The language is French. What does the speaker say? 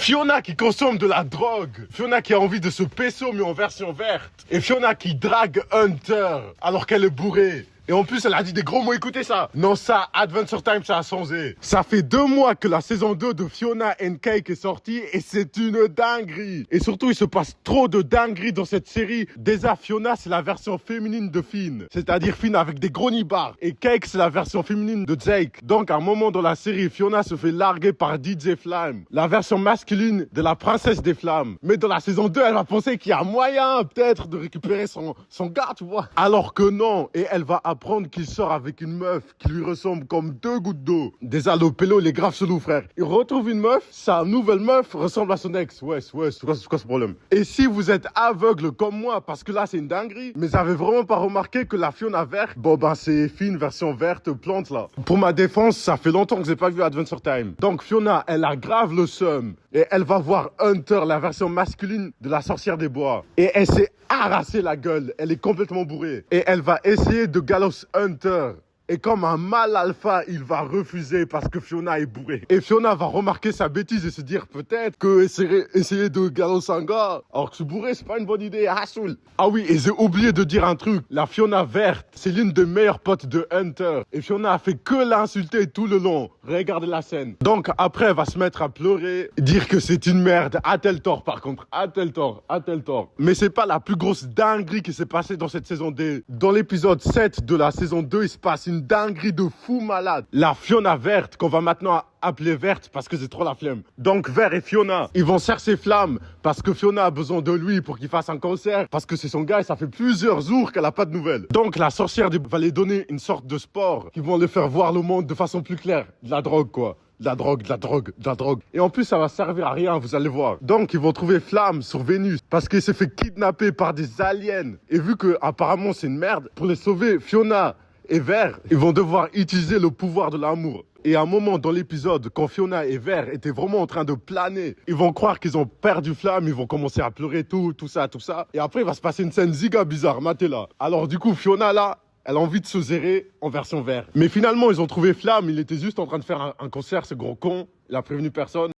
Fiona qui consomme de la drogue. Fiona qui a envie de se pécho mais en version verte. Et Fiona qui drague Hunter alors qu'elle est bourrée. Et en plus, elle a dit des gros mots, écoutez ça. Non, ça, Adventure Time, ça a changé. Ça fait 2 mois que la saison 2 de Fiona and Cake est sortie et c'est une dinguerie. Et surtout, il se passe trop de dingueries dans cette série. Déjà, Fiona, c'est la version féminine de Finn. C'est-à-dire Finn avec des gros nibards. Et Cake, c'est la version féminine de Jake. Donc, à un moment dans la série, Fiona se fait larguer par DJ Flamme, la version masculine de la princesse des flammes. Mais dans la saison 2, elle va penser qu'il y a moyen, peut-être, de récupérer son gars, tu vois. Alors que non. Et elle va apprendre qu'il sort avec une meuf qui lui ressemble comme 2 gouttes d'eau. Déjà, le pélo, il est grave chelou, frère. Il retrouve une meuf, sa nouvelle meuf ressemble à son ex. Ouais, c'est quoi ce problème? Et si vous êtes aveugle comme moi, parce que là, c'est une dinguerie, mais j'avais vraiment pas remarqué que la Fiona verte, bon, ben, c'est Finn version verte plante, là. Pour ma défense, ça fait longtemps que j'ai pas vu Adventure Time. Donc, Fiona, elle a grave le seum. Et elle va voir Hunter, la version masculine de la sorcière des bois. Et elle s'est arraché la gueule. Elle est complètement bourrée. Et elle va essayer de galos Hunter. Et comme un mâle alpha, il va refuser parce que Fiona est bourrée. Et Fiona va remarquer sa bêtise et se dire peut-être que essayer de galos un gars alors que se bourrer, c'est pas une bonne idée. Ah oui, et j'ai oublié de dire un truc. La Fiona verte, c'est l'une des meilleures potes de Hunter. Et Fiona a fait que l'insulter tout le long. Regardez la scène. Donc après, elle va se mettre à pleurer, dire que c'est une merde. A-t-elle tort par contre? A-t-elle tort? Mais c'est pas la plus grosse dinguerie qui s'est passée dans cette saison 2. Dans l'épisode 7 de la saison 2, il se passe une dinguerie de fou malade. La Fiona verte, qu'on va maintenant appeler verte parce que c'est trop la flemme. Donc Vert et Fiona, ils vont chercher Flamme parce que Fiona a besoin de lui pour qu'il fasse un concert, parce que c'est son gars et ça fait plusieurs jours qu'elle a pas de nouvelles. Donc la sorcière va les donner une sorte de sport qui vont les faire voir le monde de façon plus claire. De la drogue quoi. De la drogue. Et en plus, ça va servir à rien, vous allez voir. Donc, ils vont trouver Flamme sur Vénus parce qu'il s'est fait kidnapper par des aliens. Et vu que apparemment c'est une merde, pour les sauver, Fiona et Vert, ils vont devoir utiliser le pouvoir de l'amour. Et à un moment dans l'épisode, quand Fiona et Vert étaient vraiment en train de planer, ils vont croire qu'ils ont perdu Flamme, ils vont commencer à pleurer, tout ça. Et après, il va se passer une scène ziga bizarre, matez là. Alors du coup, Fiona là, elle a envie de se gérer en version vert. Mais finalement, ils ont trouvé Flamme, il était juste en train de faire un concert, ce gros con, il a prévenu personne.